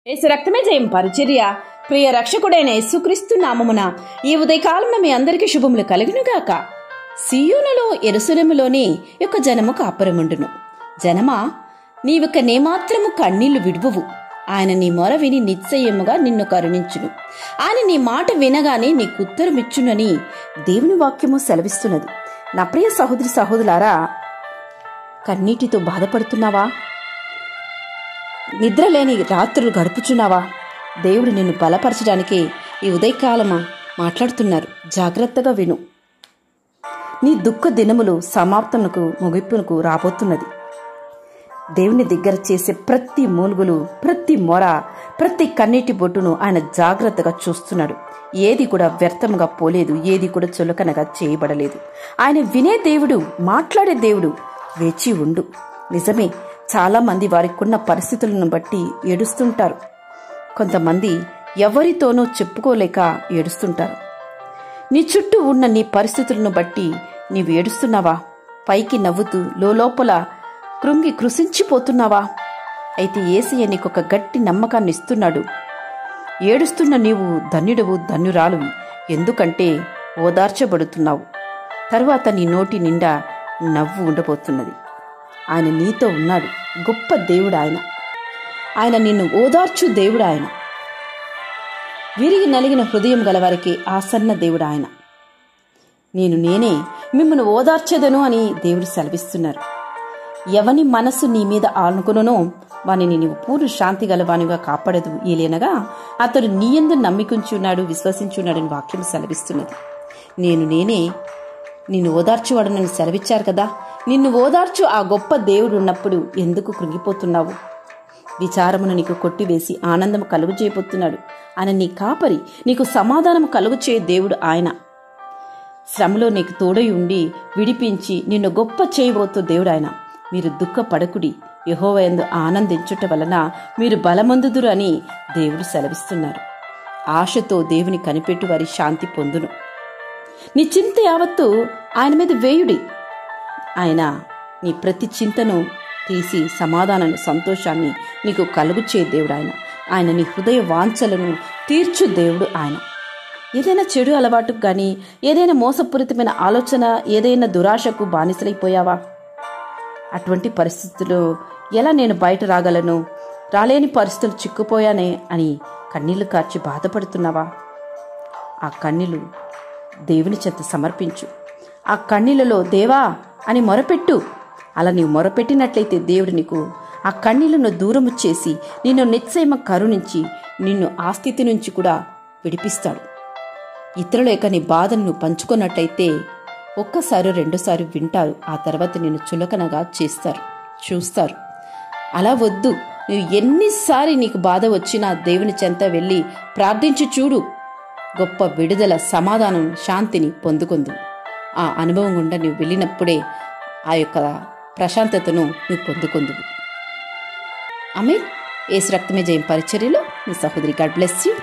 యేసు రక్తమే జయం పరిచర్య. ప్రియ రక్షకుడైన యేసుక్రీస్తు నామమున ఈ ఉదయకాలంలో మీ అందరికీ శుభములు కలుగునుగాక. సీయోనులో యెరూషలేములోని యొక్క జనము కాపురముండును. జనమా, నీవిక నేమాత్రము కన్నీళ్లు విడువవు. ఆయన నీ మొర విని నిశ్చయముగా నిన్ను కరుణించును. ఆయన నీ మాట వినగానే నీకు ఉత్తరమిచ్చునని దేవుని వాక్యము సెలవిస్తున్నది. నా ప్రియ సహోదరి సహోదరులారా, కన్నీటితో బాధపడుతున్నావా? నిద్రలేని రాత్రులు గడుపుచున్నావా? దేవుడు నిన్ను బలపరచడానికి ఈ ఉదయకాలమా మాట్లాడుతున్నారు. జాగ్రత్తగా విను. నీ దుఃఖ దినములు సమాప్తమునకు ముగింపునకు రాబోతున్నది. దేవుని దగ్గర చేసే ప్రతి మూలుగులు, ప్రతి మొర, ప్రతి కన్నీటి బొట్టును ఆయన జాగ్రత్తగా చూస్తున్నాడు. ఏది కూడా వ్యర్థముగా పోలేదు, ఏది కూడా చులకనగా చేయబడలేదు. ఆయన వినే దేవుడు, మాట్లాడే దేవుడు. వేచి ఉండు. నిజమే, చాలా మంది వారికున్న పరిస్థితులను బట్టి ఏడుస్తుంటారు. కొంతమంది ఎవరితోనూ చెప్పుకోలేక ఏడుస్తుంటారు. నీ చుట్టూ ఉన్న నీ పరిస్థితులను బట్టి నీవు ఏడుస్తున్నావా? పైకి నవ్వుతూ లోపల కృంగి కృషించిపోతున్నావా? అయితే యేసయ్య నీకొక గట్టి నమ్మకాన్ని ఇస్తున్నాడు. ఏడుస్తున్న నీవు ధన్యుడవు, ధన్యురాలువి. ఎందుకంటే ఓదార్చబడుతున్నావు. తరువాత నీ నోటి నిండా నవ్వు ఉండబోతున్నది. ఆయన నీతో ఉన్నాడు. గొప్ప దేవుడు ఆయన. ఆయన నిన్ను ఓదార్చు దేవుడు ఆయన. విరిగి నలిగిన హృదయం గలవారికి ఆసన్న దేవుడు ఆయన. నేనే మిమ్మల్ని ఓదార్చెదను అని దేవుడు సెలవిస్తున్నారు. ఎవని మనసు నీ మీద ఆనుకునో వానిని నీవు పూర్ణ శాంతి గలవానిగా కాపాడదు. ఏలేనగా అతడు నీ యందు నమ్మికుంచున్నాడు, విశ్వసించున్నాడని వాక్యం సెలవిస్తున్నది. నేనే నిన్ను ఓదార్చువాడనని సెలవిచ్చారు కదా. నిన్ను ఓదార్చు ఆ గొప్ప దేవుడు ఉన్నప్పుడు ఎందుకు కృంగిపోతున్నావు? విచారమును నీకు కొట్టివేసి ఆనందము కలుగు చేయబోతున్నాడు. ఆయన నీ కాపరి, నీకు సమాధానము కలుగు చేయ దేవుడు ఆయన. శ్రమలో నీకు తోడై ఉండి విడిపించి నిన్ను గొప్ప చేయబోతూ దేవుడు ఆయన. మీరు దుఃఖపడకుడి, యెహోవా యందు ఆనందించుట వలన మీరు బలమందుదురు అని దేవుడు సెలవిస్తున్నారు. ఆశతో దేవుని కనిపెట్టు వారి శాంతి పొందును. నీ చింత యావత్తు ఆయన మీద వేయుడి. ఆయన నీ ప్రతి చింతను తీసి సమాధానాన్ని, సంతోషాన్ని నీకు కలుగు చే దేవుడు ఆయన. ఆయన నీ హృదయ వాంఛలను తీర్చు దేవుడు ఆయన. ఏదైనా చెడు అలవాటుకు కానీ, ఏదైనా మోసపూరితమైన ఆలోచన, ఏదైనా దురాశకు బానిసలైపోయావా? అటువంటి పరిస్థితుల్లో ఎలా నేను బయట రాగలను, రాలేని పరిస్థితులు చిక్కుపోయానే అని కన్నీళ్లు కార్చి బాధపడుతున్నావా? ఆ కన్నీళ్లు దేవుని చెంత సమర్పించు. ఆ కన్నీళ్లలో దేవా అని మొరపెట్టు. అలా నీవు మొరపెట్టినట్లయితే దేవుడు నీకు ఆ కన్నీళ్లను దూరము చేసి నిన్ను నిశ్చయమ కరుణించి నిన్ను ఆ స్థితి నుంచి కూడా విడిపిస్తాడు. ఇతరుల యొక్క నీ బాధను నువ్వు పంచుకున్నట్టయితే ఒక్కసారి రెండోసారి వింటారు. ఆ తర్వాత నిన్ను చులకనగా చూస్తారు. అలా వద్దు. నువ్వు ఎన్నిసారి నీకు బాధ వచ్చినా దేవుని చెంత వెళ్ళి ప్రార్థించి చూడు. గొప్ప విడుదల, సమాధానం, శాంతిని పొందుకుందు. ఆ అనుభవం గుండా నువ్వు వెళ్ళినప్పుడే ఆ యొక్క ప్రశాంతతను నువ్వు పొందుకుందువు. ఆమేన్. యేసు రక్తమే జయం పరిచర్యలో మీ సహోదరి. God bless you.